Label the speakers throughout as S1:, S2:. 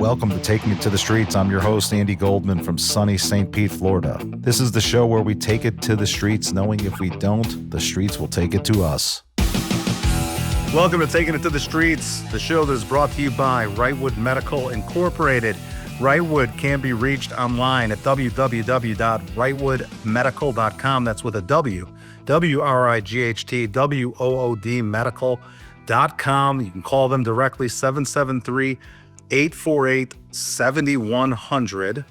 S1: Welcome to Taking It to the Streets. I'm your host, Andy Goldman from sunny St. Pete, Florida. This is the show where we take it to the streets, knowing if we don't, the streets will take it to us. Welcome to Taking It to the Streets, the show that is brought to you by Wrightwood Medical Incorporated. Wrightwood can be reached online at www.wrightwoodmedical.com. That's with a W. WRIGHT, medical.com. You can call them directly, 773-848-7100.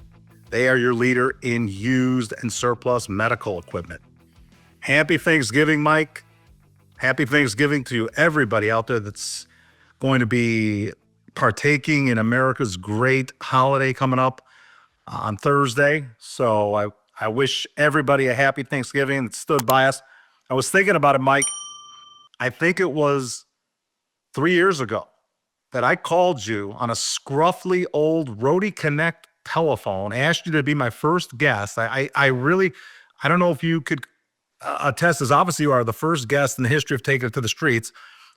S1: They are your leader in used and surplus medical equipment. Happy Thanksgiving, Mike. Happy Thanksgiving to everybody out there that's going to be partaking in America's great holiday coming up on Thursday. So I wish everybody a happy Thanksgiving that stood by us. I was thinking about it, Mike. I think it was 3 years ago that I called you on a scruffy old Rody Connect telephone, asked you to be my first guest. I don't know if you could attest, as obviously you are the first guest in the history of Taking It to the Streets,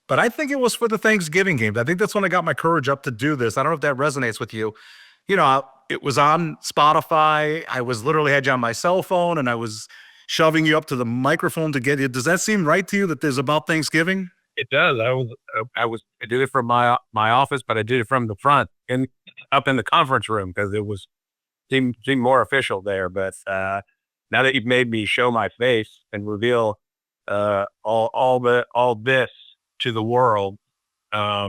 S1: but I think it was for the Thanksgiving games. I think that's when I got my courage up to do this. I don't know if that resonates with you. You know, it was on Spotify. I was literally had you on my cell phone and I was shoving you up to the microphone to get you. Does that seem right to you that there's about Thanksgiving?
S2: It does. I did it from my office, but I did it from the front and up in the conference room because it seemed more official there. But now that you've made me show my face and reveal all this to the world, I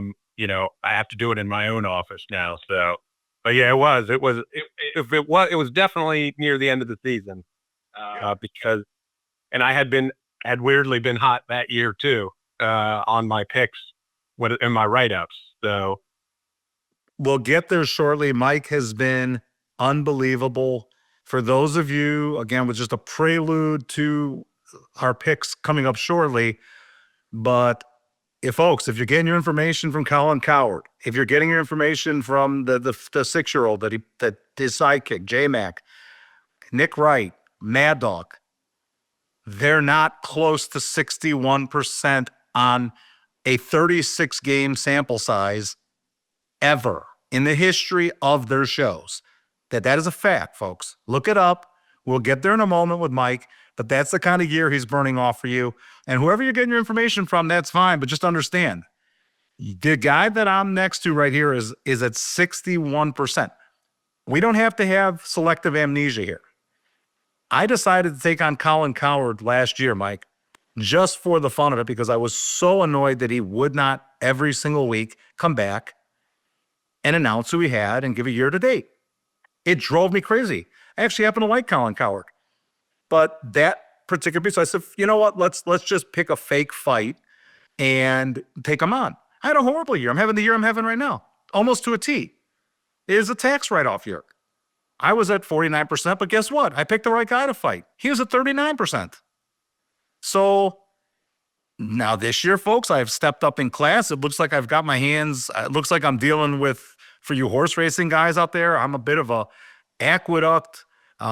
S2: have to do it in my own office now. So, but yeah, it was definitely near the end of the season because, and I had weirdly been hot that year too on my picks in my write-ups. So
S1: we'll get there shortly. Mike has been unbelievable. For those of you, again, with just a prelude to our picks coming up shortly, but if you're getting your information from Colin Cowherd, if you're getting your information from the 6-year-old that his sidekick, J-Mac, Nick Wright, Mad Dog, they're not close to 61% on a 36-game sample size ever in the history of their shows. That is a fact, folks. Look it up. We'll get there in a moment with Mike, but that's the kind of year he's burning off for you. And whoever you're getting your information from, that's fine, but just understand, the guy that I'm next to right here is at 61%. We don't have to have selective amnesia here. I decided to take on Colin Cowherd last year, Mike, just for the fun of it, because I was so annoyed that he would not every single week come back and announce who he had and give a year to date. It drove me crazy. I actually happen to like Colin Cowherd. But that particular piece, I said, you know what? Let's just pick a fake fight and take him on. I had a horrible year. I'm having the year I'm having right now, almost to a T. It is a tax write-off year. I was at 49%, but guess what? I picked the right guy to fight. He was at 39%. So now this year, folks, I've stepped up in class. It looks like I've got my hands. It looks like I'm dealing with, for you horse racing guys out there, I'm a bit of a aqueduct,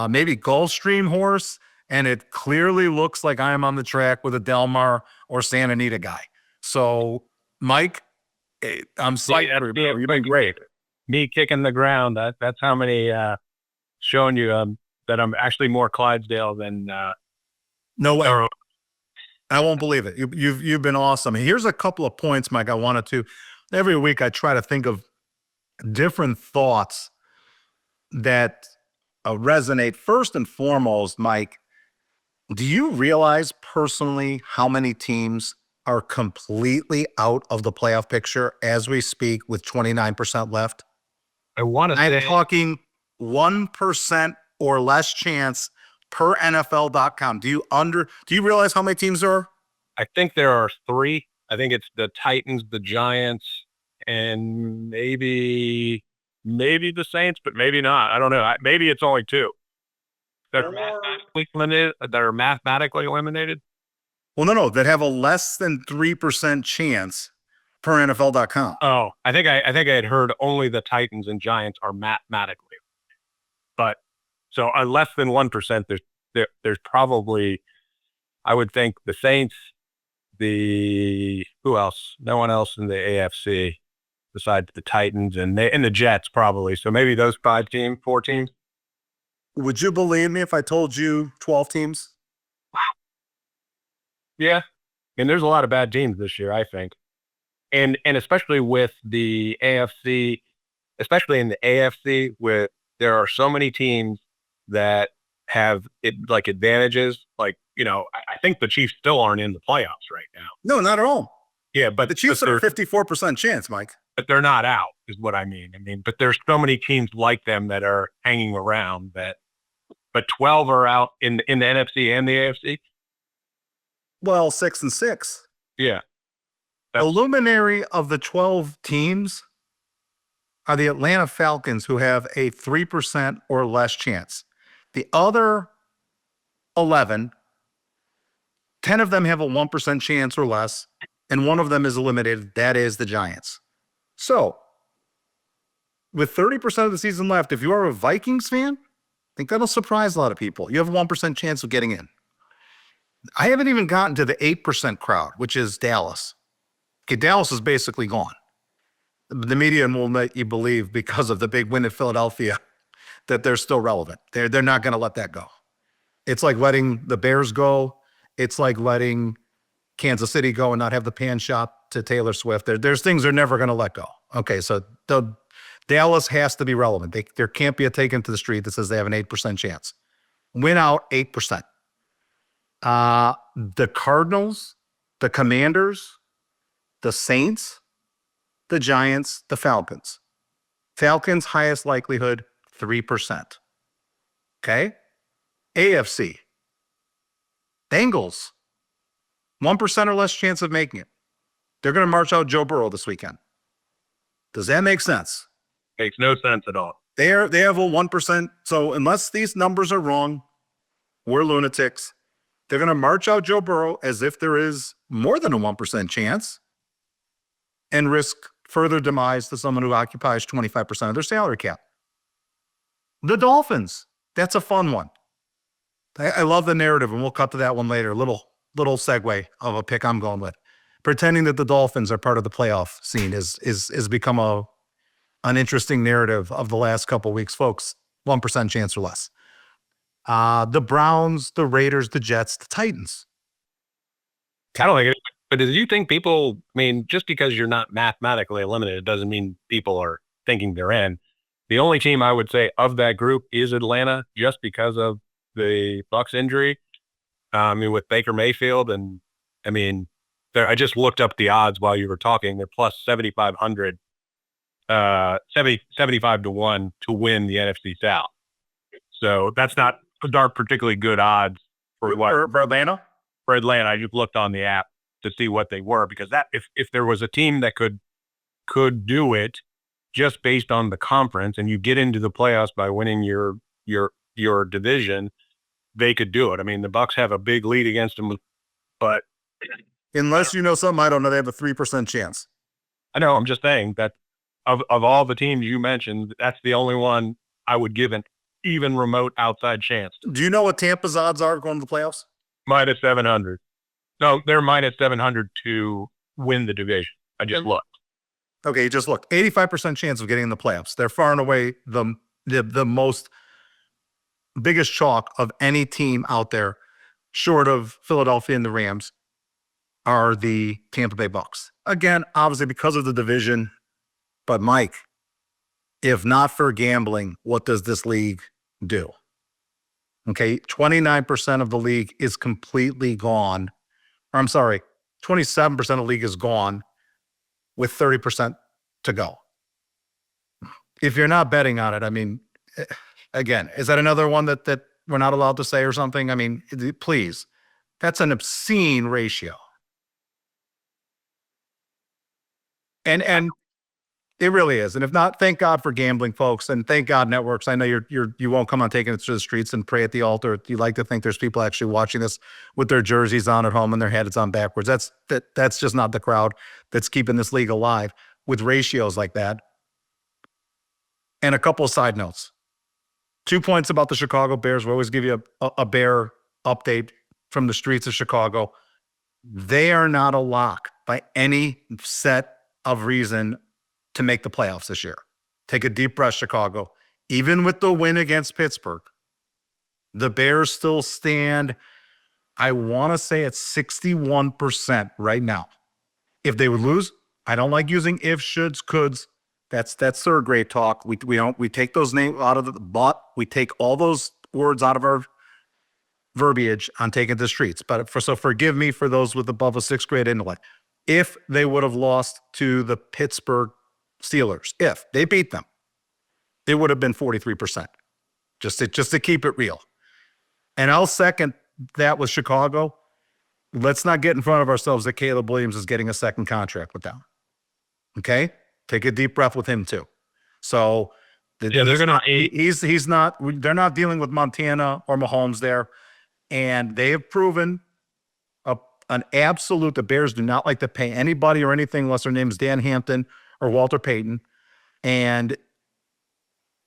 S1: maybe Gulfstream horse. And it clearly looks like I am on the track with a Del Mar or Santa Anita guy. So, Mike, I'm psyched. You've been great.
S2: Me kicking the ground. That's how many showing you that I'm actually more Clydesdale than.
S1: No way. I won't believe it. You've been awesome. Here's a couple of points, Mike, I wanted to. Every week I try to think of different thoughts that resonate. First and foremost, Mike, do you realize personally how many teams are completely out of the playoff picture as we speak with 29% left?
S2: I'm
S1: talking 1% or less chance per NFL.com. Do you realize how many teams there are?
S2: I think there are 3. I think it's the Titans, the Giants, and maybe the Saints, but maybe not. I don't know. Maybe it's only 2. That are mathematically eliminated?
S1: Well, no, that have a less than 3% chance per NFL.com.
S2: Oh, I think I had heard only the Titans and Giants are mathematically, but so less than 1%. There's probably, I would think, the Saints, who else? No one else in the AFC. besides the Titans and the Jets probably. So maybe those 4 teams.
S1: Would you believe me if I told you 12 teams?
S2: Yeah. And there's a lot of bad teams this year, I think. And especially with the AFC, especially in the AFC, where there are so many teams that have it like advantages. Like, I think the Chiefs still aren't in the playoffs right now.
S1: No, not at all.
S2: Yeah, but
S1: The Chiefs are a 54% chance, Mike.
S2: but they're not out, is what I mean. But there's so many teams like them that are hanging around but 12 are out in the NFC and the AFC.
S1: Well, 6 and 6.
S2: Yeah.
S1: The luminary of the 12 teams are the Atlanta Falcons, who have a 3% or less chance. The other 11, 10 of them have a 1% chance or less, and one of them is eliminated. That is the Giants. So, with 30% of the season left, if you are a Vikings fan, I think that'll surprise a lot of people. You have a 1% chance of getting in. I haven't even gotten to the 8% crowd, which is Dallas. Okay, Dallas is basically gone. The media will let you believe, because of the big win at Philadelphia, that they're still relevant. They're not going to let that go. It's like letting the Bears go. It's like letting Kansas City go and not have the pan shot to Taylor Swift. There's things they're never going to let go. Okay, so Dallas has to be relevant. There can't be a taken to the street that says they have an 8% chance. Win out 8%. The Cardinals, the Commanders, the Saints, the Giants, the Falcons. Falcons, highest likelihood, 3%. Okay? AFC. Bengals, 1% or less chance of making it. They're going to march out Joe Burrow this weekend. Does that make sense?
S2: Makes no sense at all.
S1: They have a 1%. So unless these numbers are wrong, we're lunatics. They're going to march out Joe Burrow as if there is more than a 1% chance and risk further demise to someone who occupies 25% of their salary cap. The Dolphins, that's a fun one. I love the narrative, and we'll cut to that one later. Little segue of a pick I'm going with. Pretending that the Dolphins are part of the playoff scene is become an interesting narrative of the last couple of weeks, folks. 1% chance or less. The Browns, the Raiders, the Jets, the Titans.
S2: I don't think it. But do you think people, just because you're not mathematically eliminated doesn't mean people are thinking they're in. The only team I would say of that group is Atlanta, just because of the Bucs injury. With Baker Mayfield, and I just looked up the odds while you were talking. They're plus 7,500, 75 to 1 to win the NFC South. So that's not particularly good odds for
S1: Atlanta.
S2: For Atlanta, I just looked on the app to see what they were, because that if there was a team that could do it just based on the conference, and you get into the playoffs by winning your division, they could do it. The Bucs have a big lead against them, but
S1: unless you know something I don't know, they have a 3% chance.
S2: I know. I'm just saying that of all the teams you mentioned, that's the only one I would give an even remote outside chance.
S1: Do you know what Tampa's odds are going to the playoffs?
S2: Minus 700. No, they're minus 700 to win the division. I just looked.
S1: Okay, you just looked. 85% chance of getting in the playoffs. They're far and away the most biggest chalk of any team out there, short of Philadelphia and the Rams, are the Tampa Bay Bucs. Again, obviously because of the division. But Mike, if not for gambling, what does this league do? Okay, 29% of the league is completely gone. Or I'm sorry, 27% of the league is gone with 30% to go. If you're not betting on it, again, is that another one that we're not allowed to say or something? Please, that's an obscene ratio. And it really is. And if not, thank God for gambling, folks, and thank God networks. I know you won't come on taking it to the streets and pray at the altar. You like to think there's people actually watching this with their jerseys on at home and their heads on backwards. That's just not the crowd that's keeping this league alive with ratios like that. And a couple of side notes. 2 points about the Chicago Bears. We always give you a Bear update from the streets of Chicago. They are not a lock by any set of reason to make the playoffs this year. Take a deep breath, Chicago. Even with the win against Pittsburgh, the Bears still stand, I want to say it's 61% right now. If they would lose, I don't like using ifs, shoulds, coulds. That's third grade talk. We take those names out of the but we take all those words out of our verbiage on taking the streets. But so forgive me for those with above a sixth grade intellect. If they would have lost to the Pittsburgh Steelers, if they beat them, it would have been 43%. Just to keep it real. And I'll second that with Chicago. Let's not get in front of ourselves that Caleb Williams is getting a second contract with them. Okay? Take a deep breath with him too. So
S2: they're gonna.
S1: He's not. They're not dealing with Montana or Mahomes there, and they have proven an absolute. The Bears do not like to pay anybody or anything unless their name is Dan Hampton or Walter Payton. And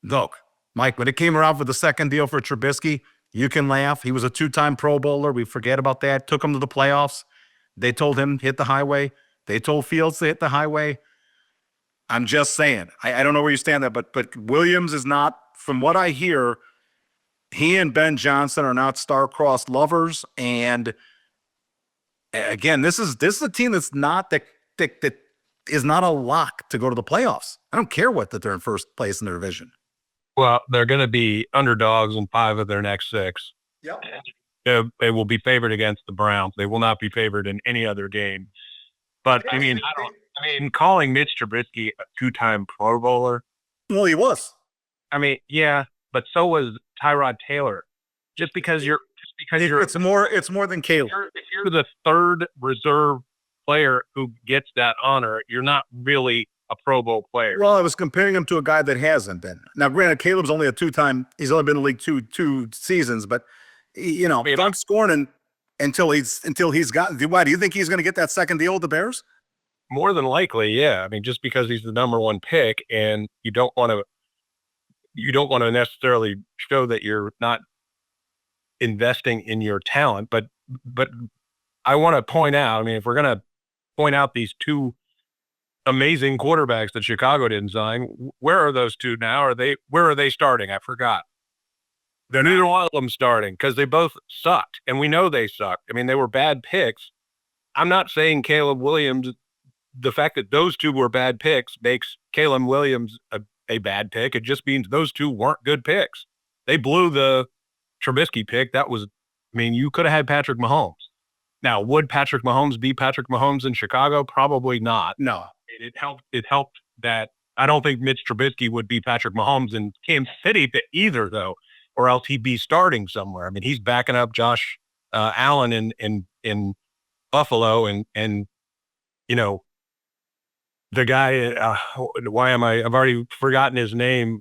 S1: look, Mike, when it came around for the second deal for Trubisky, you can laugh. He was a 2-time Pro Bowler. We forget about that. Took him to the playoffs. They told him hit the highway. They told Fields to hit the highway. I'm just saying. I don't know where you stand there, but Williams is not, from what I hear, he and Ben Johnson are not star-crossed lovers. And again, this is a team that's not that is not a lock to go to the playoffs. I don't care that they're in first place in their division.
S2: Well, they're going to be underdogs in 5 of their next 6.
S1: Yep.
S2: They will be favored against the Browns. They will not be favored in any other game. But I mean, calling Mitch Trubisky a 2-time Pro Bowler.
S1: Well, he was.
S2: I mean, yeah, but so was Tyrod Taylor. Just because you're,
S1: it's more than Caleb.
S2: If you're the third reserve player who gets that honor, you're not really a Pro Bowl player.
S1: Well, I was comparing him to a guy that hasn't been. Now, granted, Caleb's only a 2-time. He's only been in the league two seasons, but Doug Scornin until he's gotten. Why do you think he's going to get that second deal with the Bears?
S2: More than likely, yeah. I mean, just because he's the number 1 pick, and you don't want to necessarily show that you're not investing in your talent, but I want to point out. I mean, if we're going to point out these 2 amazing quarterbacks that Chicago didn't sign, where are those 2 now? Where are they starting? I forgot. They're neither one of them starting because they both sucked, and we know they sucked. I mean, they were bad picks. I'm not saying Caleb Williams. The fact that those 2 were bad picks makes Caleb Williams a bad pick. It just means those 2 weren't good picks. They blew the Trubisky pick. You could have had Patrick Mahomes. Now, would Patrick Mahomes be Patrick Mahomes in Chicago? Probably not.
S1: No.
S2: It helped that I don't think Mitch Trubisky would be Patrick Mahomes in Kansas City either, though, or else he'd be starting somewhere. I mean, he's backing up Josh Allen in Buffalo, and the guy. I've already forgotten his name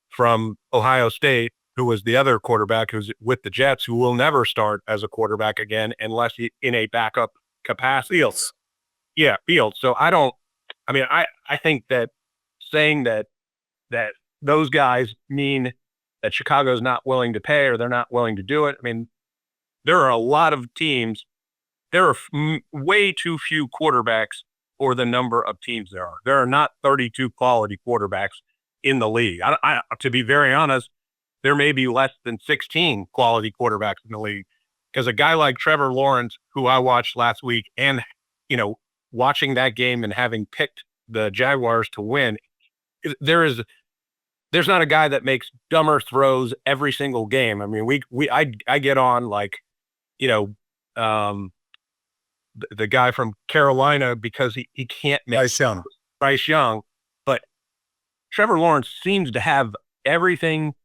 S2: from Ohio State, who was the other quarterback who's with the Jets, who will never start as a quarterback again unless he in a backup capacity.
S1: Fields.
S2: Yeah, Fields. So I think that saying that those guys mean that Chicago's not willing to pay or they're not willing to do it. I mean, there are a lot of teams. There are way too few quarterbacks for the number of teams there are. There are not 32 quality quarterbacks in the league. To be very honest, there may be less than 16 quality quarterbacks in the league, because a guy like Trevor Lawrence, who I watched last week, and watching that game and having picked the Jaguars to win, there's not a guy that makes dumber throws every single game. I mean, I get on the guy from Carolina because he can't make Bryce Young, but Trevor Lawrence seems to have everything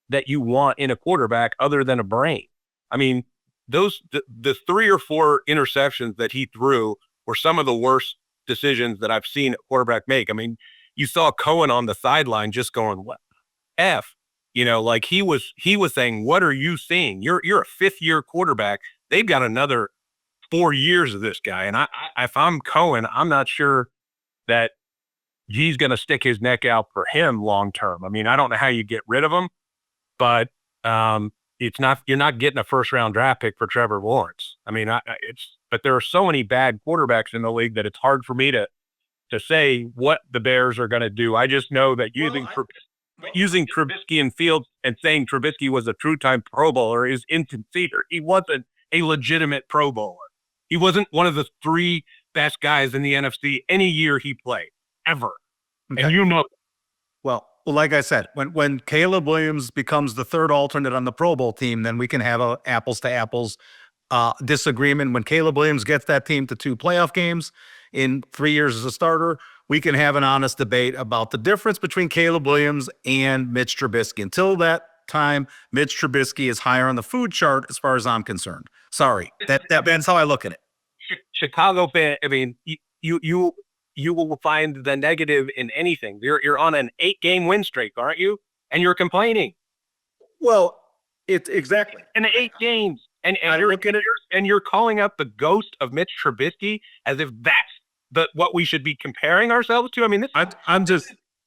S2: that you want in a quarterback other than a brain. I mean, the 3 or 4 interceptions that he threw were some of the worst decisions that I've seen a quarterback make. I mean, you saw Cohen on the sideline just going, "What F?" Like he was saying, "What are you seeing? You're a 5th-year quarterback. They've got another 4 years of this guy." And if I'm Cohen, I'm not sure that he's going to stick his neck out for him long term. I mean, I don't know how you get rid of him, but you're not getting a 1st-round draft pick for Trevor Lawrence. I mean, but there are so many bad quarterbacks in the league that it's hard for me to to say what the Bears are going to do. I just know that using Trubisky in Fields and saying Trubisky was a true-time Pro Bowler is insincere. He wasn't a legitimate Pro Bowler. He wasn't one of the 3 best guys in the NFC any year he played, ever.
S1: Okay.
S2: And you know,
S1: Well, like I said, when Caleb Williams becomes the 3rd alternate on the Pro Bowl team, then we can have a apples to apples disagreement. When Caleb Williams gets that team to 2 playoff games in 3 years as a starter, we can have an honest debate about the difference between Caleb Williams and Mitch Trubisky. Until that time, Mitch Trubisky is higher on the food chart as far as I'm concerned. Sorry, that's how I look at it.
S2: Chicago fan. I mean, you will find the negative in anything. You're on an 8-game win streak, aren't you? And you're complaining.
S1: Well, it's exactly
S2: in 8 games, and you're calling up the ghost of Mitch Trubisky as if that's what we should be comparing ourselves to. I mean, this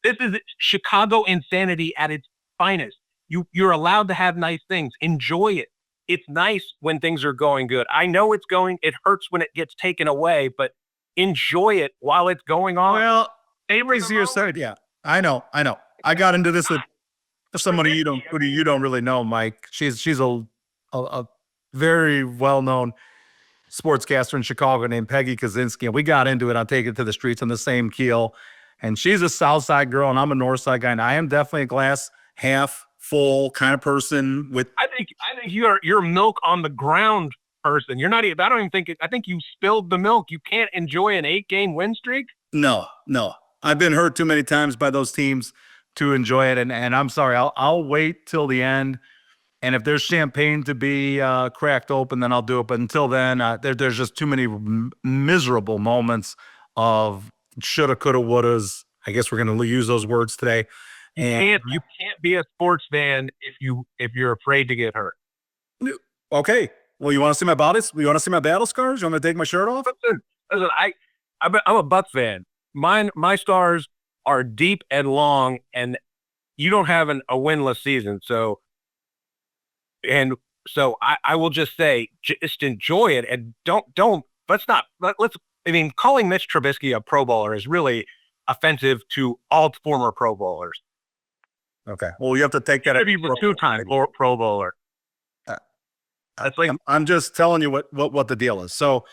S2: is Chicago insanity at its finest. You're allowed to have nice things. Enjoy it. It's nice when things are going good. I know it hurts when it gets taken away, but enjoy it while it's going on.
S1: Well, Avery's here said, yeah, I know. I got into this with somebody you don't really know, Mike. She's a very well-known sportscaster in Chicago named Peggy Kaczynski, and we got into it on Taking It to the Streets on the same keel. And she's a South Side girl, and I'm a North Side guy, and I am definitely a glass half full kind of person. I
S2: think you're milk on the ground person. You're not even. I don't even think. I think you spilled the milk. You can't enjoy an 8-game win streak.
S1: No. I've been hurt too many times by those teams to enjoy it, and I'm sorry. I'll wait till the end. And if there's champagne to be cracked open, then I'll do it. But until then, there's just too many miserable moments of shoulda, coulda, wouldas. I guess we're going to use those words today.
S2: And you can't be a sports fan if you're afraid to get hurt.
S1: Okay. Well, you want to see my bodies? You want to see my battle scars? You want me to take my shirt off?
S2: Listen, I'm a Bucs fan. My scars are deep and long, and you don't have a winless season. So I will just say, just enjoy it, and calling Mitch Trubisky a Pro Bowler is really offensive to all former Pro Bowlers.
S1: Okay. Well, you have to take that.
S2: Maybe a 2-time Pro Bowler.
S1: That's like I'm just telling you what the deal is. So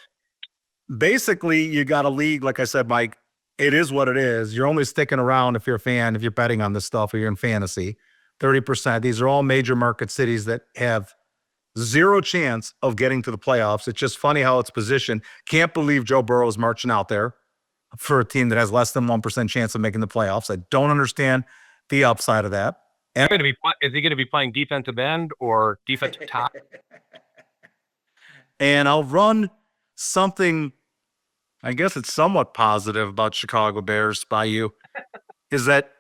S1: basically, you got a league, like I said, Mike. It is what it is. You're only sticking around if you're a fan, if you're betting on this stuff, or you're in fantasy. 30%. These are all major market cities that have zero chance of getting to the playoffs. It's just funny how it's positioned. Can't believe Joe Burrow is marching out there for a team that has less than 1% chance of making the playoffs. I don't understand the upside of that.
S2: Is he going to be playing defensive end or defensive top?
S1: And I'll run something, I guess it's somewhat positive about Chicago Bears by you, is that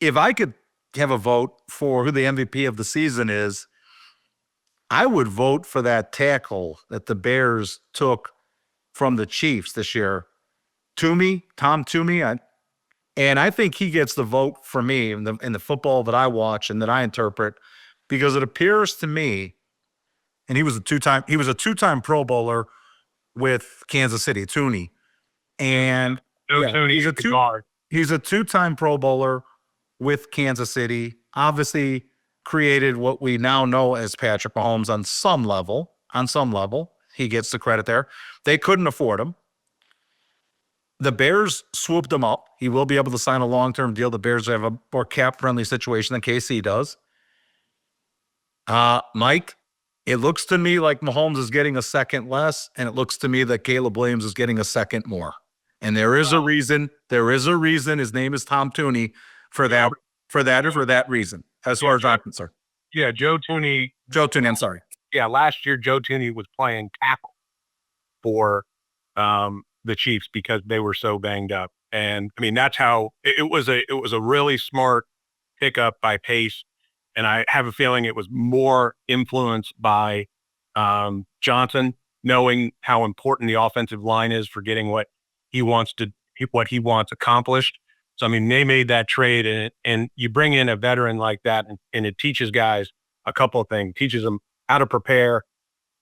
S1: if I could have a vote for who the MVP of the season is, I would vote for that tackle that the Bears took from the Chiefs this year. Tom Toomey, and I think he gets the vote for me in the football that I watch and that I interpret, because it appears to me, and he was a two-time Pro Bowler with Kansas City, Tooney. And he's a two-time Pro Bowler with Kansas City. Obviously created what we now know as Patrick Mahomes on some level. He gets the credit there. They couldn't afford him. The Bears swooped him up. He will be able to sign a long-term deal. The Bears have a more cap-friendly situation than KC does. Mike, it looks to me like Mahomes is getting a second less, and it looks to me that Caleb Williams is getting a second more. And there is a reason. His name is Tom Tooney for that reason, as far as I'm concerned.
S2: Yeah, Joe Tooney,
S1: I'm sorry.
S2: Yeah, last year Joe Tooney was playing tackle for the Chiefs because they were so banged up. And I mean, that's how it was a really smart pickup by Pace. And I have a feeling it was more influenced by Johnson, knowing how important the offensive line is for getting what he wants accomplished. So, I mean, they made that trade, and you bring in a veteran like that, and it teaches guys a couple of things. Teaches them how to prepare,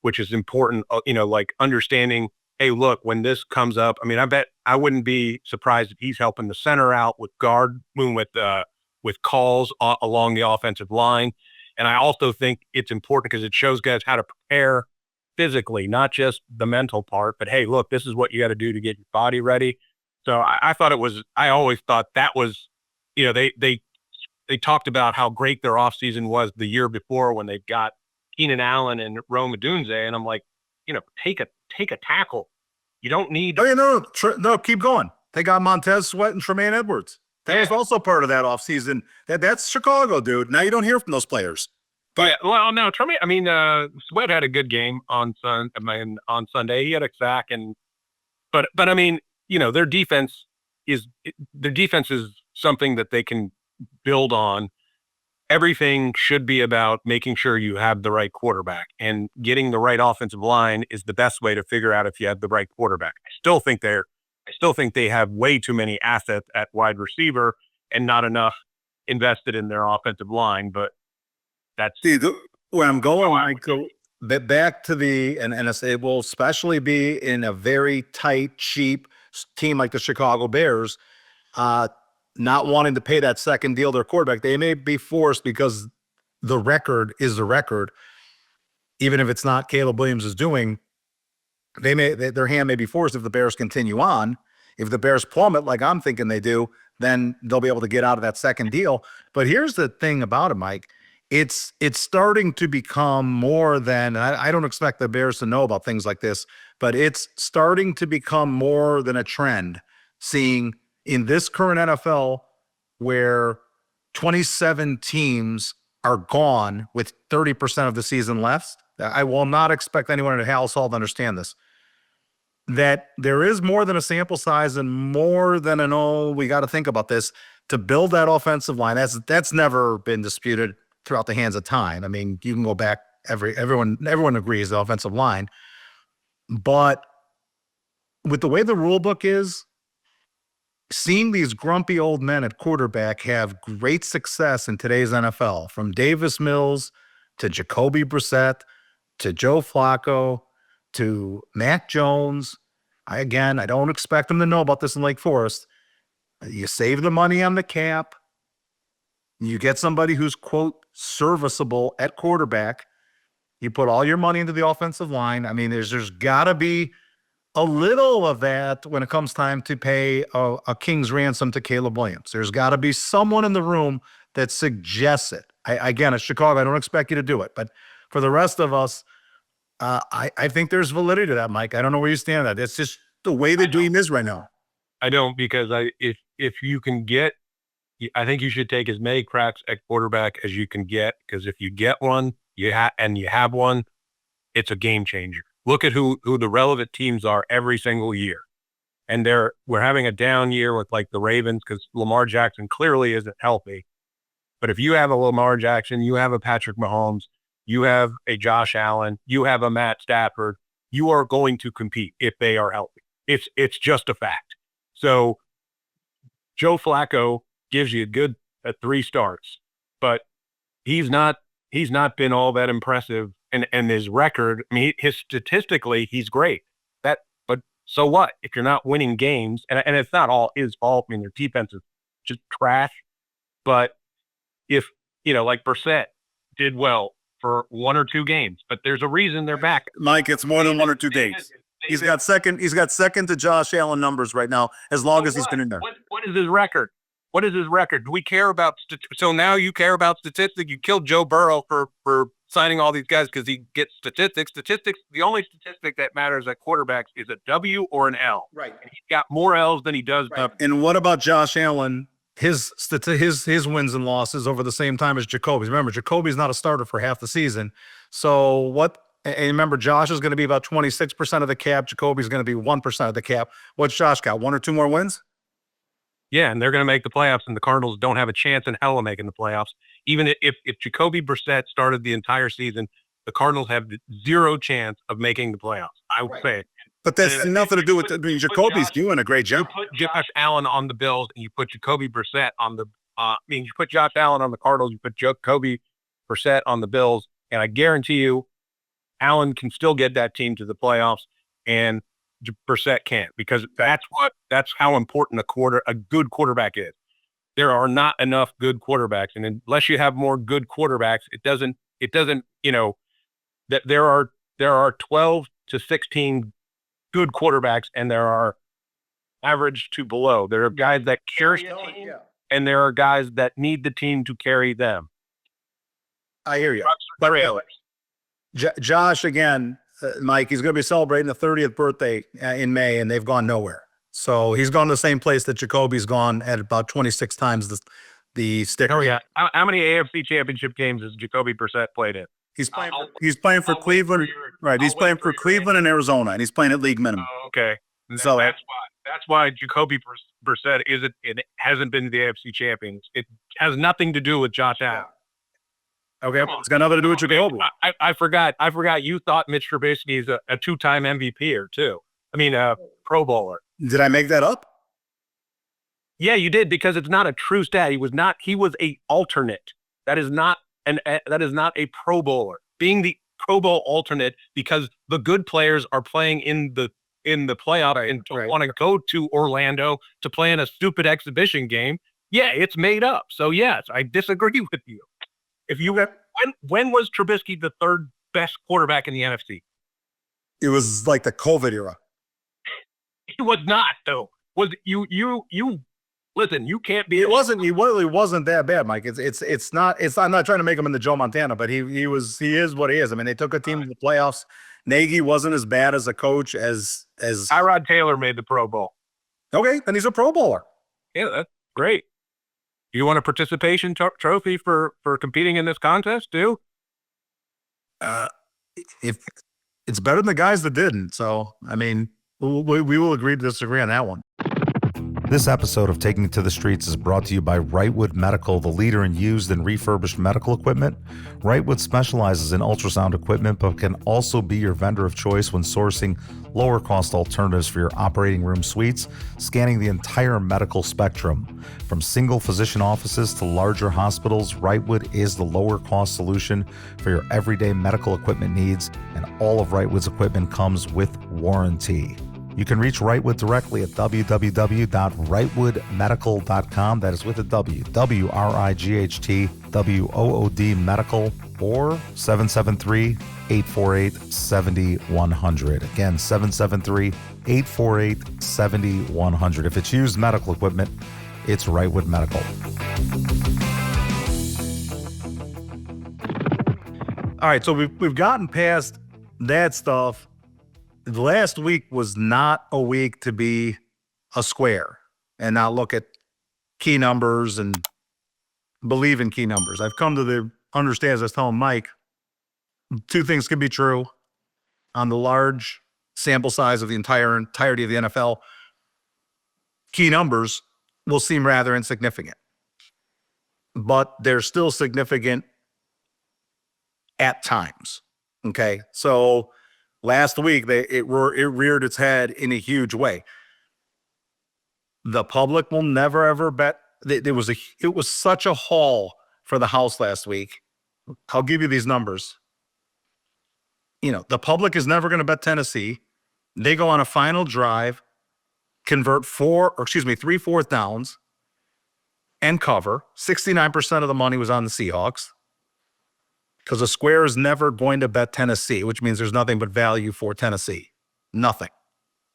S2: which is important, like understanding hey, look, when this comes up, I mean, I bet I wouldn't be surprised if he's helping the center out with with calls along the offensive line. And I also think it's important because it shows guys how to prepare physically, not just the mental part, but hey, look, this is what you got to do to get your body ready. So I thought it was, I always thought that was, they talked about how great their offseason was the year before when they got Keenan Allen and Rome Odunze. And I'm like, take a tackle. You don't need.
S1: Oh, yeah, no, keep going. They got Montez Sweat and Tremaine Edwards. That was also part of that offseason. That's Chicago, dude. Now you don't hear from those players.
S2: But well, no, Tremaine. I mean, Sweat had a good game on Sunday. He had a sack, but I mean, their defense is something that they can build on. Everything should be about making sure you have the right quarterback, and getting the right offensive line is the best way to figure out if you have the right quarterback. I still think they have way too many assets at wide receiver and not enough invested in their offensive line. But that's
S1: where I'm going. I go back to and it will especially be in a very tight, cheap team like the Chicago Bears. Not wanting to pay that second deal to their quarterback, they may be forced because the record is the record. Even if it's not Caleb Williams is doing, their hand may be forced if the Bears continue on. If the Bears plummet like I'm thinking they do, then they'll be able to get out of that second deal. But here's the thing about it, Mike. It's starting to become more than, I don't expect the Bears to know about things like this, but it's starting to become more than a trend, seeing in this current NFL where 27 teams are gone with 30% of the season left. I will not expect anyone at Hal Hall to understand this, that there is more than a sample size and more than we got to think about this to build that offensive line. That's never been disputed throughout the hands of time. I mean, you can go back, everyone agrees the offensive line, but with the way the rule book is, seeing these grumpy old men at quarterback have great success in today's NFL, from Davis Mills to Jacoby Brissett to Joe Flacco to Mac Jones. I don't expect them to know about this in Lake Forest. You save the money on the cap. You get somebody who's, quote, serviceable at quarterback. You put all your money into the offensive line. I mean, there's got to be a little of that when it comes time to pay a king's ransom to Caleb Williams. There's got to be someone in the room that suggests it. At Chicago, I don't expect you to do it. But for the rest of us, I think there's validity to that, Mike. I don't know where you stand on that. It's just the way the dream is right now.
S2: I don't, because if you can get, I think you should take as many cracks at quarterback as you can get, because if you get one, you have one, it's a game changer. Look at who the relevant teams are every single year. And we're having a down year with like the Ravens because Lamar Jackson clearly isn't healthy. But if you have a Lamar Jackson, you have a Patrick Mahomes, you have a Josh Allen, you have a Matt Stafford, you are going to compete if they are healthy. It's just a fact. So Joe Flacco gives you a good 3 starts, but he's not been all that impressive. And his record, I mean, statistically, he's great. But so what? If you're not winning games, and it's not all his fault. I mean, their defense is just trash. But if, like Brissett did well for 1 or 2 games, but there's a reason they're back.
S1: Mike, it's more than 1 or 2 days. He's got second to Josh Allen numbers right now, as long as he's been in there.
S2: What is his record? What is his record? Do we care about so now you care about statistics? You killed Joe Burrow for signing all these guys because he gets statistics. The only statistic that matters at quarterbacks is a W or an L.
S1: Right.
S2: And he's got more L's than he does.
S1: Right. And what about Josh Allen? His wins and losses over the same time as Jacoby's. Remember, Jacoby's not a starter for half the season. So what? And remember, Josh is going to be about 26% of the cap. Jacoby's going to be 1% of the cap. What's Josh got? 1 or 2 more wins?
S2: Yeah, and they're going to make the playoffs, and the Cardinals don't have a chance in hell of making the playoffs. Even if Jacoby Brissett started the entire season, the Cardinals have 0 chance of making the playoffs. I would say.
S1: But that's nothing to do with. I mean, Jacoby's doing a great job.
S2: You put Josh Allen on the Bills, and you put Jacoby Brissett on the. You put Josh Allen on the Cardinals, you put Jacoby Brissett on the Bills, and I guarantee you, Allen can still get that team to the playoffs. And Brissett can't, because that's how important a good quarterback is. There are not enough good quarterbacks, and unless you have more good quarterbacks, it doesn't that there are 12 to 16 good quarterbacks, and there are average to below. There are guys that carry the team, and there are guys that need the team to carry them.
S1: I hear you. Josh, again, Mike, he's going to be celebrating the 30th birthday in May, and they've gone nowhere. So he's gone to the same place that Jacoby's gone at about 26 times the stick.
S2: Oh, yeah. How many AFC championship games has Jacoby Brissett played in?
S1: He's playing for Cleveland. Right. He's playing for Cleveland and Arizona, and he's playing at league minimum.
S2: Oh, okay.
S1: So
S2: that's why Jacoby Brissett hasn't been to the AFC champions. It has nothing to do with Josh Allen.
S1: Okay, it's got nothing to do with Jacoby.
S2: I forgot. You thought Mitch Trubisky is a two-time MVP too. I mean, a Pro Bowler.
S1: Did I make that up?
S2: Yeah, you did, because it's not a true stat. He was a alternate. That is not a Pro Bowler. Being the Pro Bowl alternate because the good players are playing in the playoff and don't want to go to Orlando to play in a stupid exhibition game. Yeah, it's made up. So yes, I disagree with you. When was Trubisky the third best quarterback in the NFC?
S1: It was like the COVID era.
S2: He was not, though. Was you listen, you can't be.
S1: He really wasn't that bad, Mike. It's not. I'm not trying to make him into Joe Montana, but he is what he is. I mean, they took a team to the playoffs. Nagy wasn't as bad as a coach as
S2: Tyrod Taylor made the Pro Bowl.
S1: Okay, then he's a Pro Bowler.
S2: Yeah, that's great. You want a participation trophy for competing in this contest too?
S1: If it's better than the guys that didn't. So, I mean, we will agree to disagree on that one. This episode of Taking It to the Streets is brought to you by Wrightwood Medical, the leader in used and refurbished medical equipment. Wrightwood specializes in ultrasound equipment, but can also be your vendor of choice when sourcing lower cost alternatives for your operating room suites, scanning the entire medical spectrum. From single physician offices to larger hospitals, Wrightwood is the lower cost solution for your everyday medical equipment needs, and all of Wrightwood's equipment comes with warranty. You can reach Wrightwood directly at www.wrightwoodmedical.com. That is with a W, WRIGHTWOOD medical, or 773-848-7100. Again, 773-848-7100. If it's used medical equipment, it's Wrightwood Medical. All right, so we've gotten past that stuff. The last week was not a week to be a square and not look at key numbers and believe in key numbers. I've come to understand, as I was telling Mike, two things can be true on the large sample size of the entirety of the NFL. Key numbers will seem rather insignificant, but they're still significant at times. Okay, so last week, it reared its head in a huge way. The public will never ever bet. It was such a haul for the house last week. I'll give you these numbers. The public is never going to bet Tennessee. They go on a final drive, convert 3 fourth downs, and cover. 69% of the money was on the Seahawks. Because a square is never going to bet Tennessee, which means there's nothing but value for Tennessee. Nothing.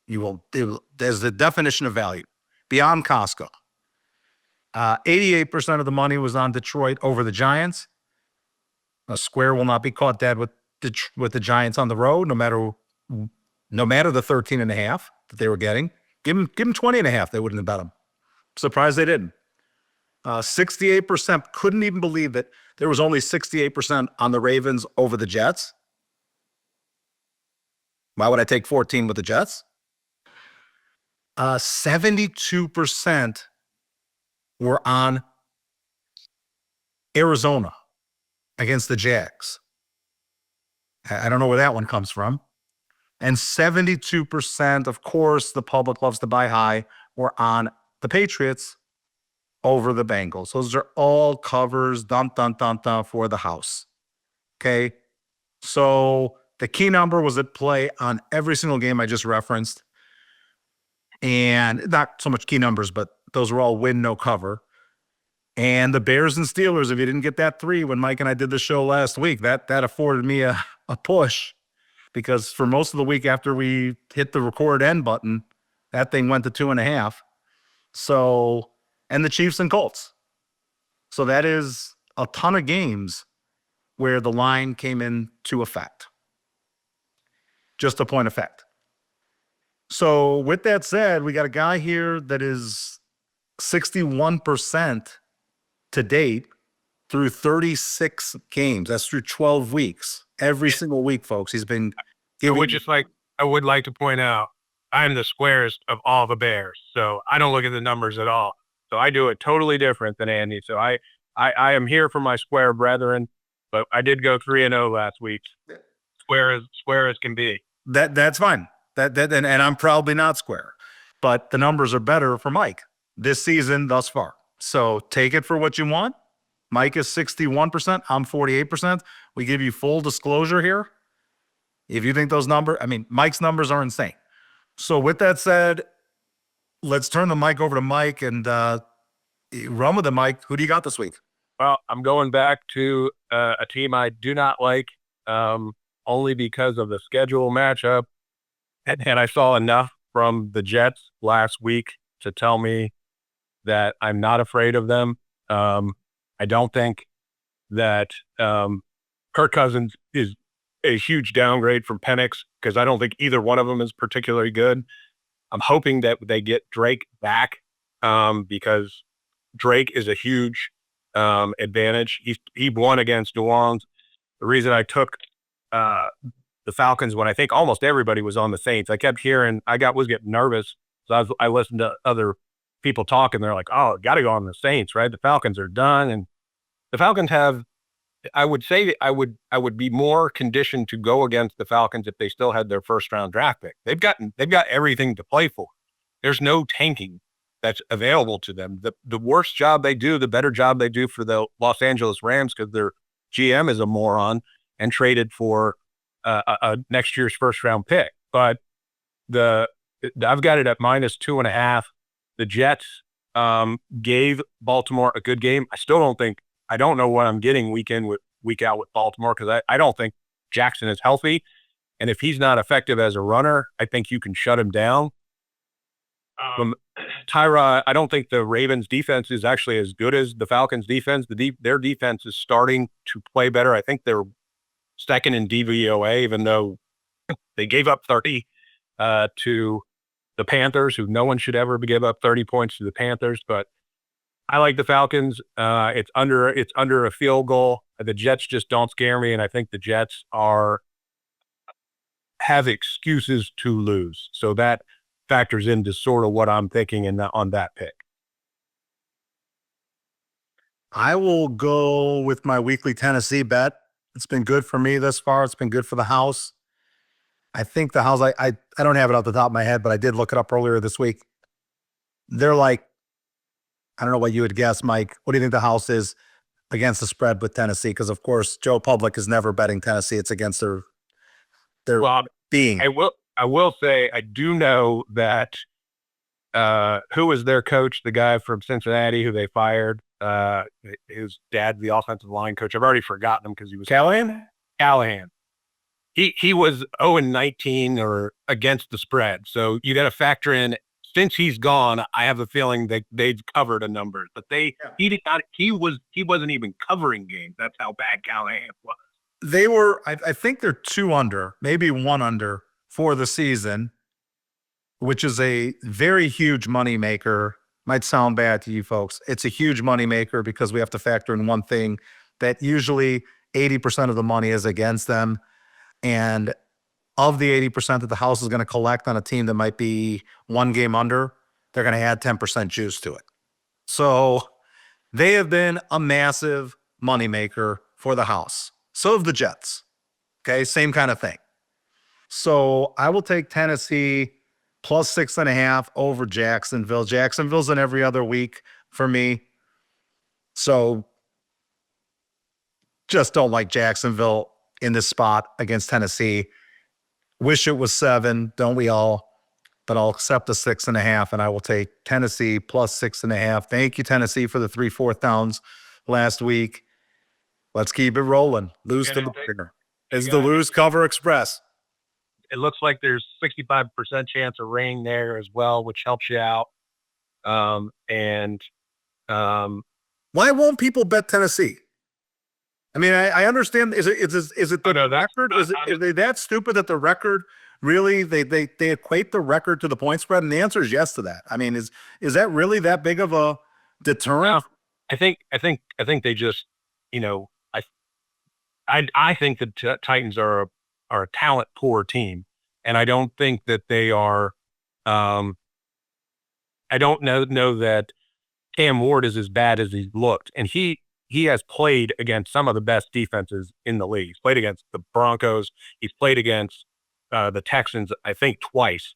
S1: There's the definition of value beyond Costco. 88% of the money was on Detroit over the Giants. A square will not be caught dead with the Giants on the road, no matter the 13.5 that they were getting. Give them 20.5. They wouldn't have bet them. Surprised they didn't. 68% couldn't even believe that there was only 68% on the Ravens over the Jets. Why would I take 14 with the Jets? 72% were on Arizona against the Jags. I don't know where that one comes from. And 72%, of course, the public loves to buy high, were on the Patriots over the Bengals. Those are all covers, dun, dun, dun, dun, for the house. Okay? So the key number was at play on every single game I just referenced. and not so much key numbers, but those were all win, no cover. And the Bears and Steelers, if you didn't get that 3 when Mike and I did the show last week, that afforded me a push, because for most of the week after we hit the record end button, that thing went to 2.5. So, and the Chiefs and Colts. So that is a ton of games where the line came into effect. Just a point of fact. So with that said, we got a guy here that is 61% to date through 36 games. That's through 12 weeks. Every single week, folks. He's been
S2: I would like to point out, I'm the squarest of all the Bears, so I don't look at the numbers at all. So I do it totally different than Andy. So I am here for my square brethren, but I did go 3-0 last week. Square as can be.
S1: That's fine. And I'm probably not square, but the numbers are better for Mike this season thus far. So take it for what you want. Mike is 61%. I'm 48%. We give you full disclosure here. If you think those numbers, Mike's numbers are insane. So with that said, let's turn the mic over to Mike and run with it, Mike. Who do you got this week?
S2: Well, I'm going back to a team I do not like, only because of the schedule matchup. And I saw enough from the Jets last week to tell me that I'm not afraid of them. I don't think that Kirk Cousins is a huge downgrade from Penix, because I don't think either one of them is particularly good. I'm hoping that they get Drake back, because Drake is a huge advantage. He won against New Orleans. The reason I took the Falcons when I think almost everybody was on the Saints, I kept hearing, was getting nervous. So I listened to other people talking. They're like, oh, got to go on the Saints, right? The Falcons are done. And the Falcons have, I would say I would be more conditioned to go against the Falcons if they still had their first round draft pick. They've got everything to play for. There's no tanking that's available to them. The worse job they do, the better job they do for the Los Angeles Rams, because their GM is a moron and traded for a next year's first round pick. But I've got it at -2.5. The Jets gave Baltimore a good game. I don't know what I'm getting week in with week out with Baltimore, because I don't think Jackson is healthy. And if he's not effective as a runner, I think you can shut him down. Tyra, I don't think the Ravens defense is actually as good as the Falcons defense. Their defense is starting to play better. I think they're second in DVOA, even though they gave up 30 to the Panthers, who no one should ever give up 30 points to the Panthers. But I like the Falcons. It's under a field goal. The Jets just don't scare me, and I think the Jets have excuses to lose. So that factors into sort of what I'm thinking on that pick.
S1: I will go with my weekly Tennessee bet. It's been good for me thus far. It's been good for the house. I think the house, I don't have it off the top of my head, but I did look it up earlier this week. They're like, I don't know what you would guess, Mike. What do you think the house is against the spread with Tennessee? Because, of course, Joe Public is never betting Tennessee. It's against their being.
S2: I will say I do know that who was their coach, the guy from Cincinnati who they fired, his dad, the offensive line coach. I've already forgotten him because he was
S3: Callahan.
S2: He was 0-19 or against the spread. So you got to factor in, since he's gone, I have a feeling that they've covered a number, but he did not. He wasn't even covering games. That's how bad Callahan was.
S1: They were, I think they're 2 under, maybe 1 under for the season, which is a very huge moneymaker. Might sound bad to you folks. It's a huge moneymaker because we have to factor in one thing, that usually 80% of the money is against them. And of the 80% that the house is going to collect on a team that might be 1 game under, they're going to add 10% juice to it. So they have been a massive moneymaker for the house. So have the Jets. Okay, same kind of thing. So I will take Tennessee plus 6.5 over Jacksonville. Jacksonville's in every other week for me. So just don't like Jacksonville in this spot against Tennessee. Wish it was 7, don't we all? but I'll accept the 6.5, and I will take Tennessee plus 6.5. Thank you, Tennessee, for the 3 4th downs last week. Let's keep it rolling. Lose to the Burger. Is the lose cover express.
S2: It looks like there's 65% chance of rain there as well, which helps you out.
S1: Why won't people bet Tennessee? I mean, I understand. Is it the record? Are they that stupid that the record really they equate the record to the point spread? And the answer is yes to that. I mean, is that really that big of a deterrent?
S2: I think they just, I think the Titans are a talent poor team, and I don't think that they are. I don't know that Cam Ward is as bad as he looked, and he has played against some of the best defenses in the league. He's played against the Broncos. He's played against the Texans, I think, twice.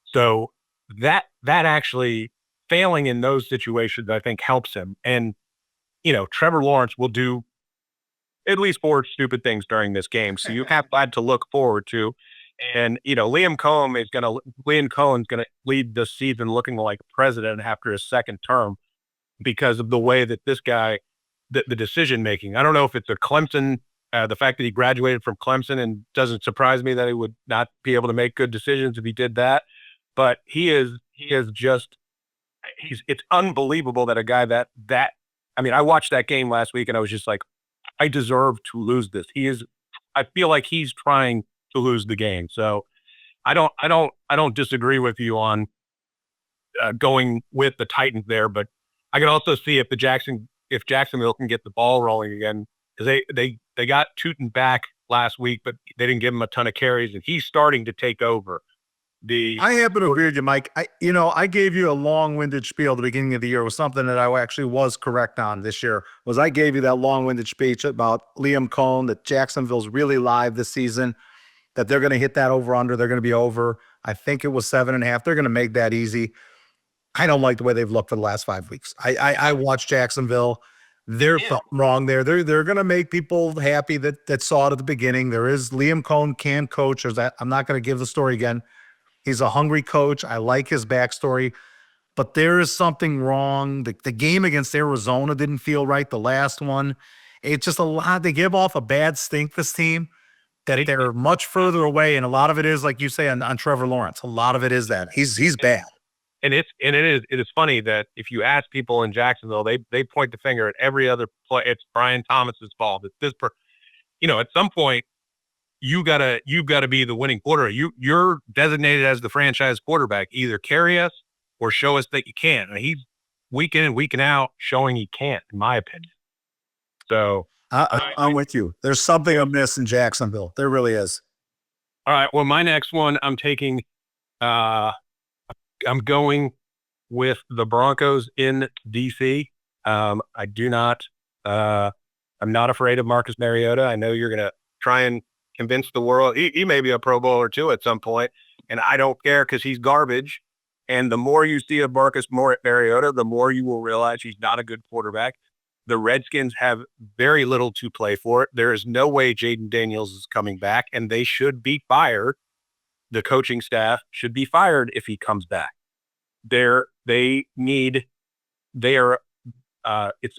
S2: So that actually failing in those situations, I think, helps him. And Trevor Lawrence will do at least 4 stupid things during this game, so you have that to look forward to. And Liam Cohen's going to lead the season looking like a president after his second term because of the way that this guy, the decision making. I don't know if it's a Clemson, the fact that he graduated from Clemson, and doesn't surprise me that he would not be able to make good decisions if he did that. But it's unbelievable that a guy I mean, I watched that game last week and I was just like, I deserve to lose this. I feel like he's trying to lose the game. So I don't disagree with you on going with the Titans there, but I can also see if Jacksonville can get the ball rolling again, because they got Tootin back last week, but they didn't give him a ton of carries, and he's starting to take over.
S1: I happen to agree with you, Mike. I gave you a long-winded spiel at the beginning of the year. It was something that I actually was correct on this year. I gave you that long-winded speech about Liam Cohen, that Jacksonville's really live this season, that they're going to hit that over-under. They're going to be over. I think it was 7.5. They're going to make that easy. I don't like the way they've looked for the last 5 weeks. I watched Jacksonville. They're wrong there. They're going to make people happy that saw it at the beginning. There is Liam Cohen can coach. I'm not going to give the story again. He's a hungry coach. I like his backstory, but there is something wrong. The game against Arizona didn't feel right. The last one, it's just a lot. They give off a bad stink, this team, that they're much further away. And a lot of it is, like you say, on Trevor Lawrence. A lot of it is that he's bad.
S2: And it is funny that if you ask people in Jacksonville, they point the finger at every other play. It's Brian Thomas's fault. It's at some point, you've got to be the winning quarterback. You're designated as the franchise quarterback. Either carry us or show us that you can. And he's week in and week out showing he can't, in my opinion. So
S1: I'm with you. There's something amiss in Jacksonville. There really is.
S2: All right. Well, my next one, I'm going with the Broncos in DC. I'm not afraid of Marcus Mariota. I know you're going to try and convince the world he may be a Pro Bowler too at some point, and I don't care because he's garbage. And the more you see of Marcus Mariota, the more you will realize he's not a good quarterback. The Redskins have very little to play for it. There is no way Jaden Daniels is coming back, and they should be fired. The coaching staff should be fired if he comes back. It's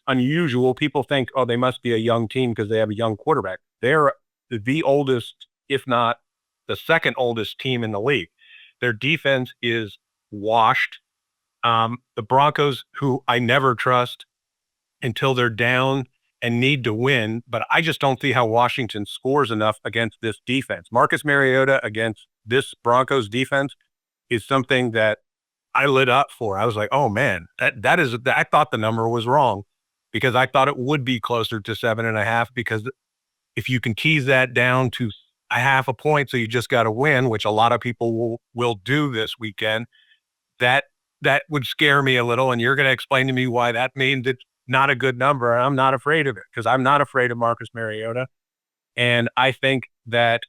S2: unusual. People think, oh, they must be a young team because they have a young quarterback. They're the oldest, if not the second oldest team in the league. Their defense is washed. The Broncos, who I never trust until they're down and need to win, but I just don't see how Washington scores enough against this defense. Marcus Mariota against this Broncos defense is something that I lit up for. I was like, oh man, I thought the number was wrong, because I thought it would be closer to 7.5, because if you can tease that down to a half a point, so you just got to win, which a lot of people will do this weekend, that would scare me a little. And you're going to explain to me why that means it's not a good number. And I'm not afraid of it, because I'm not afraid of Marcus Mariota. And I think that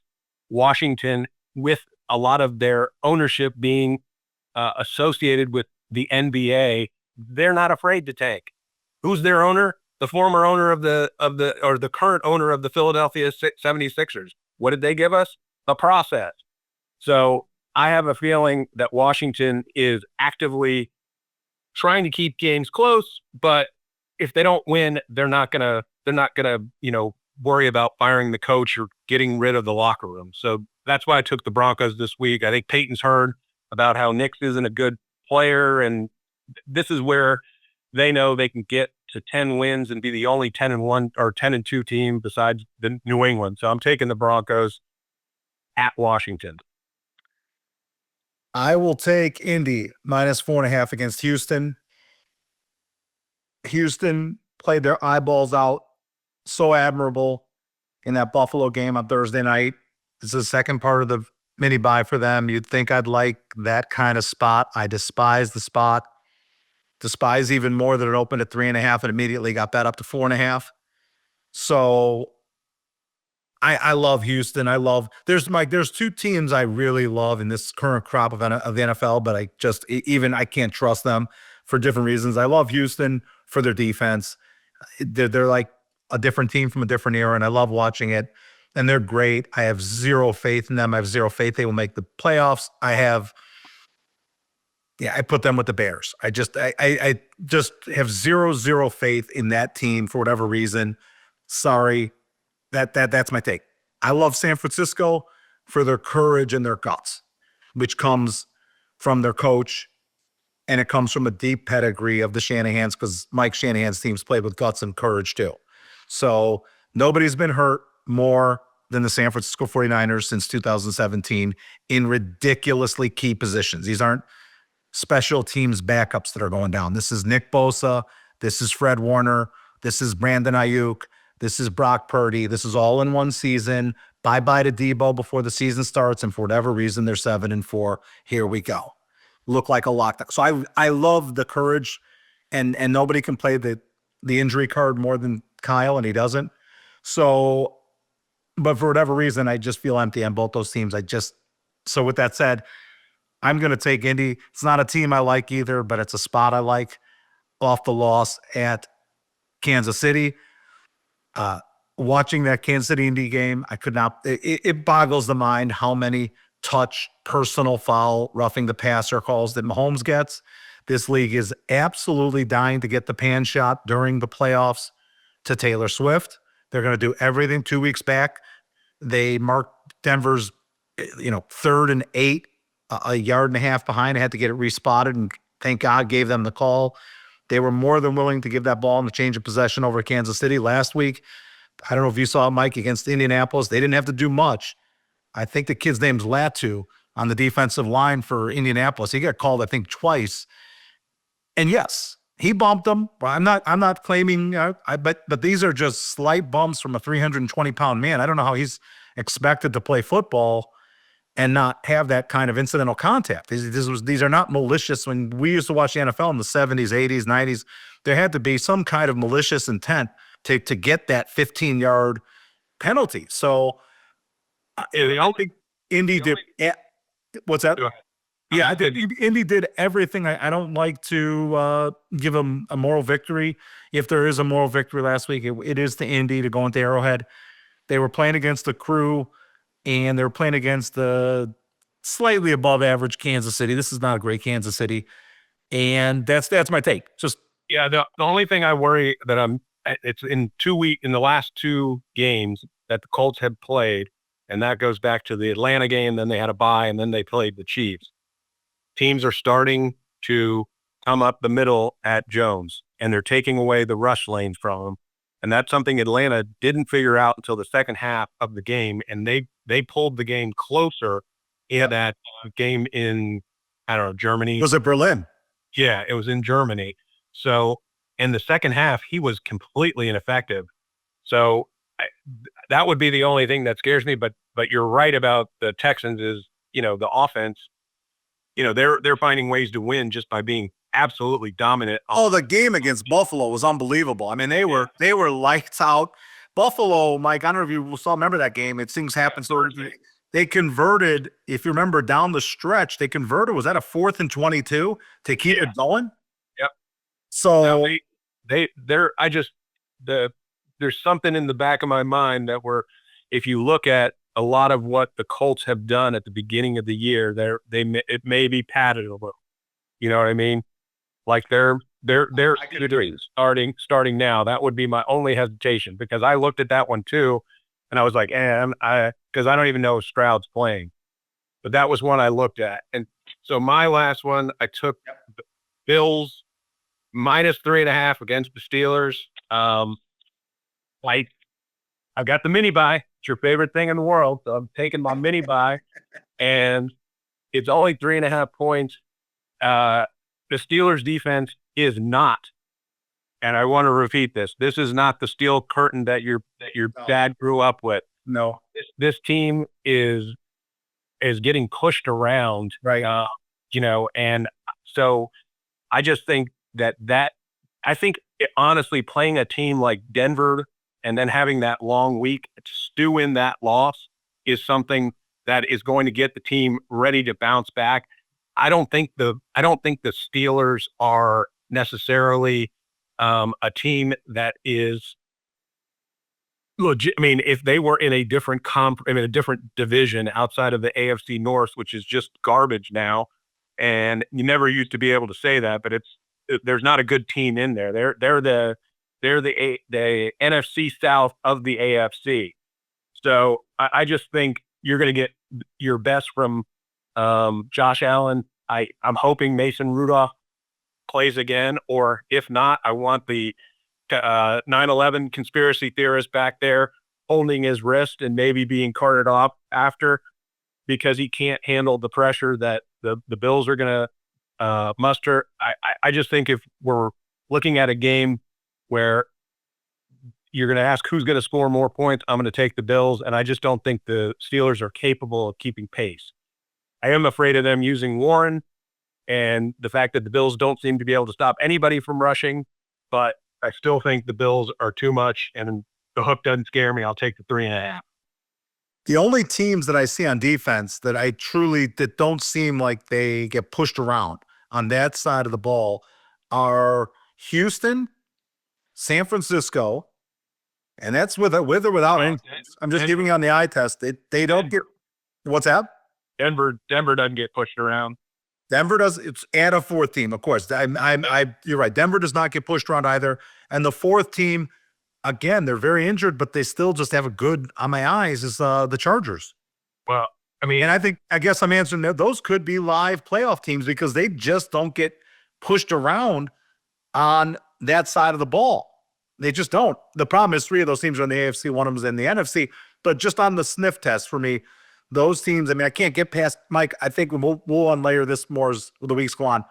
S2: Washington, with a lot of their ownership being associated with the NBA, they're not afraid to tank. Who's their owner? The former owner or the current owner of the Philadelphia 76ers. What did they give us? The process. So I have a feeling that Washington is actively trying to keep games close, but if they don't win, they're not gonna worry about firing the coach or getting rid of the locker room. So that's why I took the Broncos this week. I think Peyton's heard about how Nix isn't a good player, and this is where they know they can get to 10 wins and be the only 10-1 or 10-2 team besides the New England. So I'm taking the Broncos at Washington.
S1: I will take Indy -4.5 against Houston. Houston played their eyeballs out, so admirable in that Buffalo game on Thursday night. It's the second part of the mini bye for them. You'd think I'd like that kind of spot. I despise the spot. Despise even more that it opened at 3.5 and immediately got bet up to 4.5. So I love Houston. There's two teams I really love in this current crop of the NFL, but I can't trust them for different reasons. I love Houston for their defense. They're like a different team from a different era, and I love watching it. And they're great. I have zero faith in them. I have zero faith they will make the playoffs. I put them with the Bears. I just have zero faith in that team for whatever reason. Sorry. That's my take. I love San Francisco for their courage and their guts, which comes from their coach, and it comes from a deep pedigree of the Shanahans, because Mike Shanahan's teams played with guts and courage too. So nobody's been hurt more than the San Francisco 49ers since 2017 in ridiculously key positions. These aren't special teams backups that are going down. This is Nick Bosa. This is Fred Warner. This is Brandon Ayuk. This is Brock Purdy. This is all in one season. Bye-bye to Debo before the season starts, and for whatever reason, they're 7-4. Here we go. Look like a lockdown. So I love the courage, and nobody can play the injury card more than Kyle, and he doesn't. So, but for whatever reason, I just feel empty on both those teams. So with that said, I'm going to take Indy. It's not a team I like either, but it's a spot I like off the loss at Kansas City. Watching that Kansas City Indy game, I could not, it boggles the mind how many touch, personal foul, roughing the passer calls that Mahomes gets. This league is absolutely dying to get the pan shot during the playoffs to Taylor Swift. They're going to do everything. 2 weeks back, they marked Denver's, 3rd and 8, a yard and a half behind. I had to get it respotted, and thank God gave them the call. They were more than willing to give that ball in the change of possession over Kansas City last week. I don't know if you saw Mike against Indianapolis. They didn't have to do much. I think the kid's name's Latu on the defensive line for Indianapolis. He got called, I think, twice. And yes, he bumped them. I'm not claiming, but these are just slight bumps from a 320-pound man. I don't know how he's expected to play football and not have that kind of incidental contact. These are not malicious. When we used to watch the NFL in the 70s, 80s, 90s, there had to be some kind of malicious intent to get that 15-yard penalty. So
S2: The only
S1: Indy
S2: the
S1: did. What's that?
S2: Go ahead.
S1: Yeah, I did. Indy did everything. I don't like to give them a moral victory. If there is a moral victory last week, it is to Indy to go into Arrowhead. They were playing against the Crew, and they were playing against the slightly above average Kansas City. This is not a great Kansas City, and that's my take. Just
S2: Yeah, the only thing I worry that it's in the last 2 games that the Colts have played, and that goes back to the Atlanta game. Then they had a bye, and then they played the Chiefs. Teams are starting to come up the middle at Jones, and they're taking away the rush lanes from him. And that's something Atlanta didn't figure out until the second half of the game, and they pulled the game closer in that game in, I don't know, Germany.
S1: was it Berlin?
S2: Yeah, it was in Germany. So in the second half, he was completely ineffective. So that would be the only thing that scares me. But you're right about the Texans is, the offense, they're finding ways to win just by being absolutely dominant.
S1: Oh, the game against Buffalo was unbelievable. I mean, they were lights out. Buffalo, Mike, I don't know if you saw, remember that game. Things happen. So they converted, if you remember down the stretch, was that a 4th and 22 to keep it going?
S2: Yep.
S1: So
S2: there's something in the back of my mind that if you look at a lot of what the Colts have done at the beginning of the year, it may be padded a little. You know what I mean? Like they're
S1: I could agree.
S2: starting now. That would be my only hesitation, because I looked at that one too, and I was like, because I don't even know if Stroud's playing, but that was one I looked at. And so my last one, I took Bills -3.5 against the Steelers. I I've got the mini buy. It's your favorite thing in the world, so I'm taking my mini buy, and it's only 3.5 points. The Steelers defense is not, and I want to repeat this. This is not the steel curtain that your dad grew up with.
S1: No.
S2: This team is getting pushed around,
S1: Right.
S2: And so I just think I think honestly, playing a team like Denver and then having that long week to stew in that loss is something that is going to get the team ready to bounce back. I don't think the Steelers are necessarily a team that is legit. I mean, if they were in a different a different division outside of the AFC North, which is just garbage now, and you never used to be able to say that, but there's not a good team in there. They're the NFC South of the AFC. So I just think you're going to get your best from Josh Allen. I'm hoping Mason Rudolph plays again, or if not, I want the 9/11 conspiracy theorist back there holding his wrist and maybe being carted off after, because he can't handle the pressure that the Bills are going to muster. I just think if we're looking at a game where you're going to ask who's going to score more points, I'm going to take the Bills, and I just don't think the Steelers are capable of keeping pace. I am afraid of them using Warren and the fact that the Bills don't seem to be able to stop anybody from rushing, but I still think the Bills are too much, and the hook doesn't scare me. I'll take the 3.5.
S1: The only teams that I see on defense that don't seem like they get pushed around on that side of the ball are Houston, San Francisco, and that's with or without. I'm just giving you on the eye test. They don't get what's that?
S2: Denver doesn't get pushed around.
S1: Denver does. It's add a fourth team, of course. You're right. Denver does not get pushed around either. And the fourth team, again, they're very injured, but they still just have a good, on my eyes, is the Chargers.
S2: Well, I mean,
S1: and I guess I'm answering that. Those could be live playoff teams because they just don't get pushed around on that side of the ball. They just don't. The problem is 3 of those teams are in the AFC, one of them is in the NFC. But just on the sniff test for me, those teams, I mean, I can't get past Mike. I think we'll unlayer this more as the weeks go on.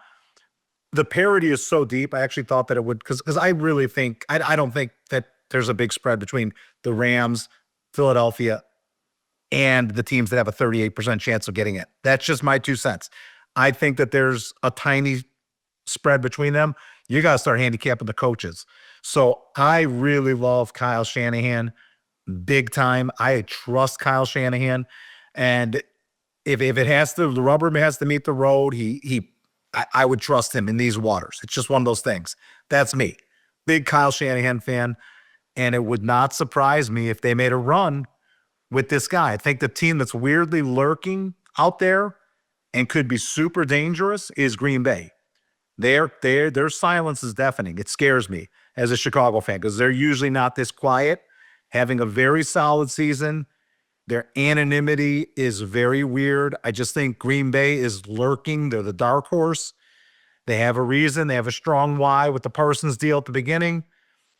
S1: The parity is so deep. I actually thought that it would, because I really think, I don't think that there's a big spread between the Rams, Philadelphia, and the teams that have a 38% chance of getting it. That's just my 2 cents. I think that there's a tiny spread between them. You got to start handicapping the coaches. So I really love Kyle Shanahan, big time. I trust Kyle Shanahan. And if it has to, the rubber has to meet the road, I would trust him in these waters. It's just one of those things. That's me. Big Kyle Shanahan fan. And it would not surprise me if they made a run with this guy. I think the team that's weirdly lurking out there and could be super dangerous is Green Bay. Their silence is deafening. It scares me as a Chicago fan because they're usually not this quiet, having a very solid season. Their anonymity is very weird. I just think Green Bay is lurking. They're the dark horse. They have a reason. They have a strong why with the Parsons deal at the beginning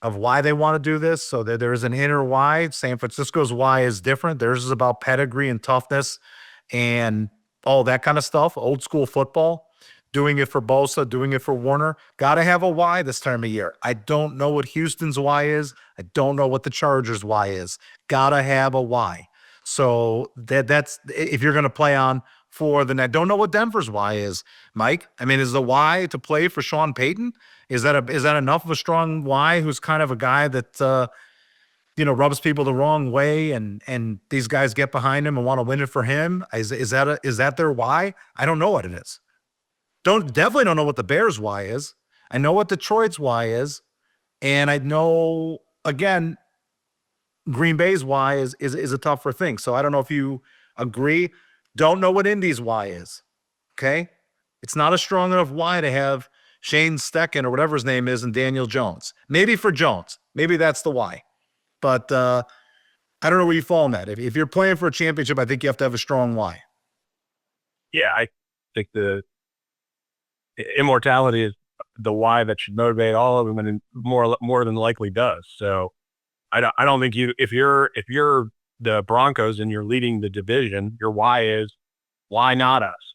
S1: of why they want to do this. So there is an inner why. San Francisco's why is different. Theirs is about pedigree and toughness and all that kind of stuff, old school football. Doing it for Bosa, doing it for Warner. Got to have a why this time of year. I don't know what Houston's why is. I don't know what the Chargers' why is. Got to have a why. So that's if you're going to play on for the net. Don't know what Denver's why is, Mike. I mean, is the why to play for Sean Payton? Is that enough of a strong why? Who's kind of a guy that rubs people the wrong way, and these guys get behind him and want to win it for him. Is that their why? I don't know what it is. Definitely don't know what the Bears' why is. I know what Detroit's why is, and I know again. Green Bay's why is a tougher thing. So I don't know if you agree. Don't know what Indy's why is. Okay. It's not a strong enough why to have Shane Stecken or whatever his name is and Daniel Jones. Maybe for Jones. Maybe that's the why. But I don't know where you fall on that. If you're playing for a championship, I think you have to have a strong why.
S2: Yeah, I think the immortality the why that should motivate all of them, and more than likely does. So I don't think if you're the Broncos and you're leading the division, your why is why not us.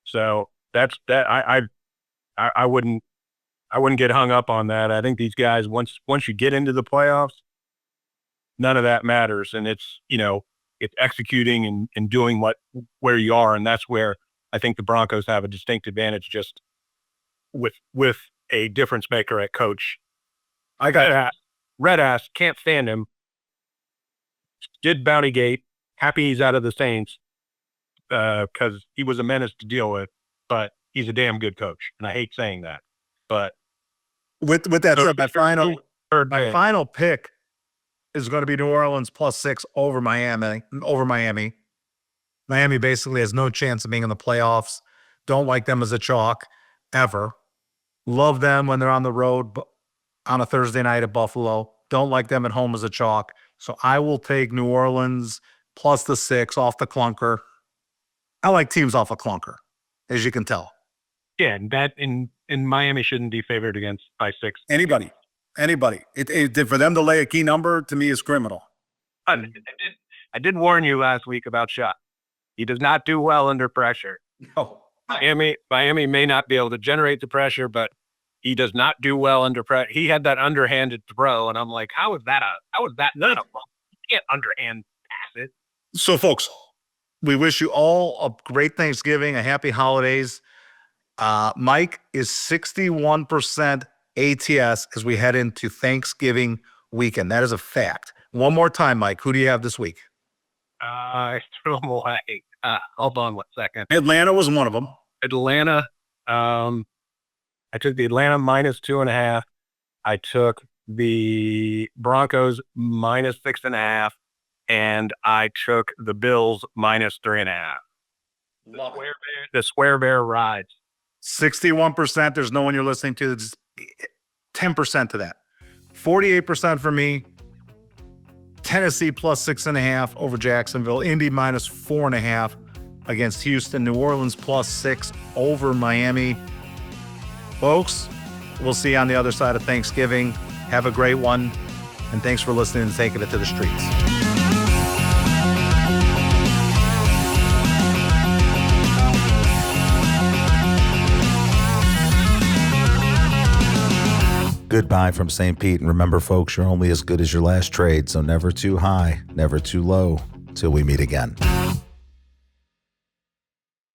S2: So that's that. I wouldn't get hung up on that. I think these guys once you get into the playoffs, none of that matters, and it's it's executing and doing where you are, and that's where I think the Broncos have a distinct advantage just with a difference maker at coach. I got red ass, can't stand him. Did Bounty Gate, happy he's out of the Saints because he was a menace to deal with, but he's a damn good coach, and I hate saying that. But
S1: with that said, my final pick is going to be New Orleans +6 over Miami. Miami basically has no chance of being in the playoffs. Don't like them as a chalk ever. Love them when they're on the road on a Thursday night at Buffalo. Don't like them at home as a chalk. So I will take New Orleans +6 off the clunker. I like teams off a clunker, as you can tell.
S2: Yeah, and that in Miami shouldn't be favored against by 6.
S1: Anybody. For them to lay a key number to me is criminal.
S2: I did warn you last week about Shot. He does not do well under pressure.
S1: No.
S2: Miami may not be able to generate the pressure, but he does not do well under pressure. He had that underhanded throw, and I'm like, how is that not a ball? You can't underhand pass it.
S1: So, folks, we wish you all a great Thanksgiving, a happy holidays. Mike is 61% ATS as we head into Thanksgiving weekend. That is a fact. One more time, Mike, who do you have this week?
S2: I threw him away. Hold on 1 second.
S1: Atlanta was one of them.
S2: Atlanta. I took the Atlanta -2.5. I took the Broncos -6.5, and I took the Bills -3.5. The Square Bear rides.
S1: 61%. There's no one you're listening to. It's 10% to that. 48% for me. Tennessee +6.5 over Jacksonville. Indy -4.5 against Houston. New Orleans +6 over Miami. Folks, we'll see you on the other side of Thanksgiving. Have a great one. And thanks for listening and taking it to the streets.
S3: Goodbye from St. Pete. And remember, folks, you're only as good as your last trade. So never too high, never too low, till we meet again.